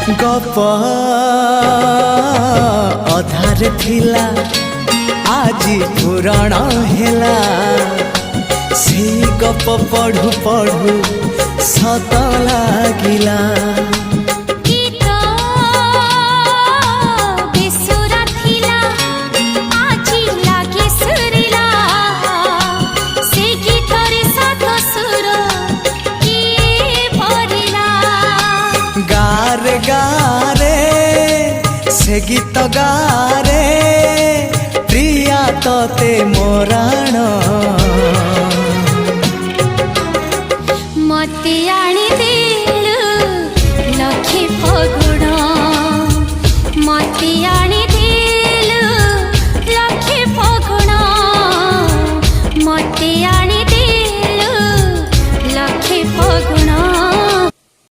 गप अधार थिला आजी पुराण हेला से गप पढ़ु पढ़ु सत लागिला। गारे गारे से गीत गारे प्रिया तोते मोराण